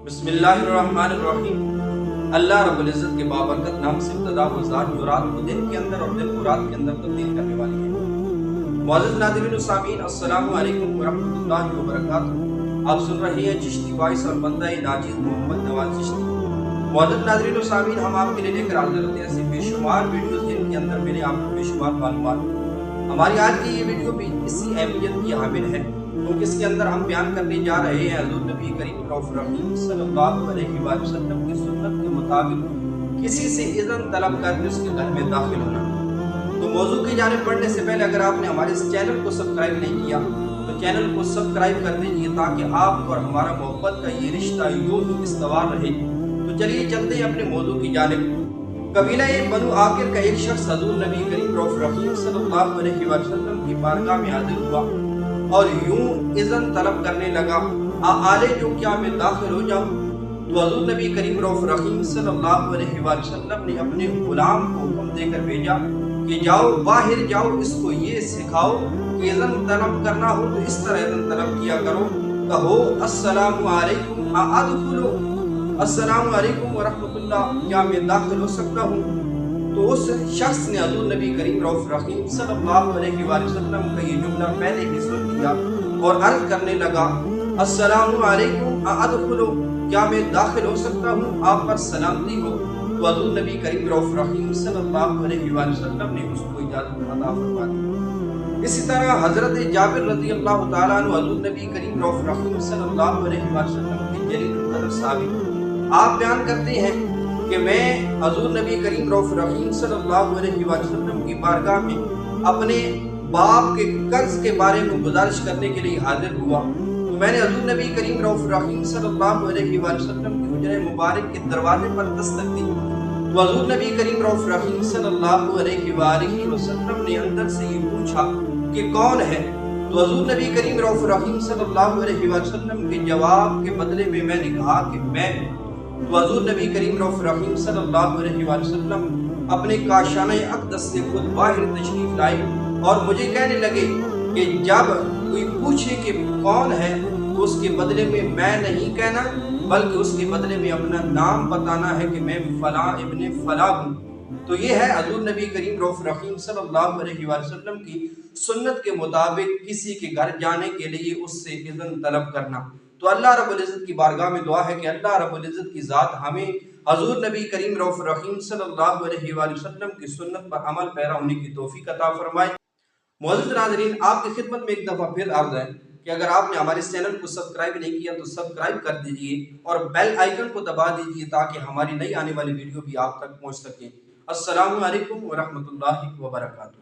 बिस्मिल्लाहिर्रहमानिर्रहीम। अल्लाह रब्बुल इज़्ज़त के बाबरकत नाम से इब्तिदा वो ज़ात जो रात को दिन के अंदर और दिन को रात के अंदर तब्दील करने वाली है। मुअज़्ज़िज़ नाज़रीन व सामीन, अस्सलामु अलैकुम व रहमतुल्लाहि व बरकातुहू। आप सुन रहे हैं चिश्ती वॉइस और बंदा नाजिज़ मोहम्मद नवाज़ चिश्ती। मुअज़्ज़िज़ नाज़रीन व सामीन, हम आपके लिए लेकर हाज़िर होते हैं ऐसी बेशुमार वीडियोज़ जिनके अंदर मिले आपको बेशुमार मालूमात। हमारी आज की ये वीडियो भी इसी अहमियत की हामिल है क्योंकि इसके अंदर हम बयान करने जा रहे हैं हज़रत नबी करीम रहीम सल्लल्लाहु अलैहि वसल्लम की सुन्नत के मुताबिक किसी से इज़्न तलब करके उसके घर में दाखिल होना। तो मौजू की जानिब बढ़ने से पहले अगर आपने हमारे इस चैनल को सब्सक्राइब नहीं किया तो चैनल को सब्सक्राइब कर दीजिए ताकि आपको और हमारा मोहब्बत का ये रिश्ता यूं ही इस्तवार रहे। तो चलिए चलते हैं अपने मौजू की जानिब। कबीला बनु आकिर का एक शख्स हज़रत नबी करीम रहीम सल्लल्लाहु अलैहि वसल्लम की बारगाह में हाजिर हुआ और यूं इज़्न तलब करने लगा, आले जो क्या मैं दाखिल हो जाऊं? तो हज़रत नबी करीम रहीम सल्लल्लाहु अलैहि वसल्लम ने अपने गुलाम को हुक्म देकर भेजा कि जाओ बाहर जाओ, इसको ये सिखाओ कि इज़्न तलब करना हो तो इस तरह इज़्न तलब किया करो। कहो अस्सलामु अलैकुम अदखुलु, अस्सलामु अलैकुम व रहमतुल्लाह, क्या मैं दाखिल हो सकता हूँ? तो उस शख्स ने हज़रत नबी करीम रहीम सल्लल्लाहु अलैहि वसल्लम का ये जुमला पहले ही सुन लिया और अर्ज करने लगा, अस्सलामु अलैकुम अदखुलु, क्या मैं दाखिल हो सकता हूँ? आप पर सलामती हो। तो हज़रत नबी करीम रहीम सल्लल्लाहु अलैहि वसल्लम ने उसको इजाज़त अता फरमा दी। इसी तरह हज़रत जाबिर रज़ियल्लाहु तआला अन्हु हज़रत नबी करीम रहीम सल्लल्लाहु अलैहि वसल्लम के जलील कदर साहबी, आप बयान करते हैं कि मैं हज़रत नबी करीम रहीम सल्लल्लाहु अलैहि वसल्लम की बारगाह में अपने बाप के कर्ज के बारे में गुजारिश करने के लिए हाजिर हुआ। तो मैंने हज़रत नबी करीम रहीम सल्लल्लाहु अलैहि वसल्लम के हुजरे मुबारक के दरवाजे पर दस्तक दी। तो हज़रत नबी करीम रहीम सल्लल्लाहु अलैहि वसल्लम ने अंदर से ये पूछा कि कौन है? तो हज़रत नबी करीम रहीम सल्लल्लाहु अलैहि वसल्लम के जवाब के बदले में मैंने कहा कि मैं हूँ। तो हज़रत नबी करीम रहीम सल्लल्लाहु अलैहि वसल्लम अपने काशाने अक़दस से खुद बाहर तशरीफ लाए और मुझे कहने लगे कि जब कोई पूछे कि कौन है तो उसके बदले में मैं नहीं कहना बल्कि उसके बदले में अपना नाम बताना है कि मैं फला इब्ने फला हूँ। तो ये है हज़रत नबी करीम रहीम सल्लल्लाहु अलैहि वसल्लम की सुन्नत के मुताबिक किसी के घर जाने के लिए उससे इज़्न तलब करना। तो अल्लाह रब्बुल इज़्ज़त की बारगाह में दुआ है कि अल्लाह रब्बुल इज़्ज़त की ज़ात हमें हज़रत नबी करीम रहीम सल्लल्लाहु अलैहि वसल्लम की सुन्नत पर अमल पैरा होने की तौफीक अता फरमाए। मुअज़्ज़िज़ नाज़रीन, आपकी खिदमत में एक दफ़ा फिर अर्ज़ है कि अगर आपने हमारे इस चैनल को सब्सक्राइब नहीं किया तो सब्सक्राइब कर दीजिए और बेल आइकन को दबा दीजिए ताकि हमारी नई आने वाली वीडियो भी आप तक पहुँच सके। अस्सलामु अलैकुम व रहमतुल्लाहि व बरकातुहू।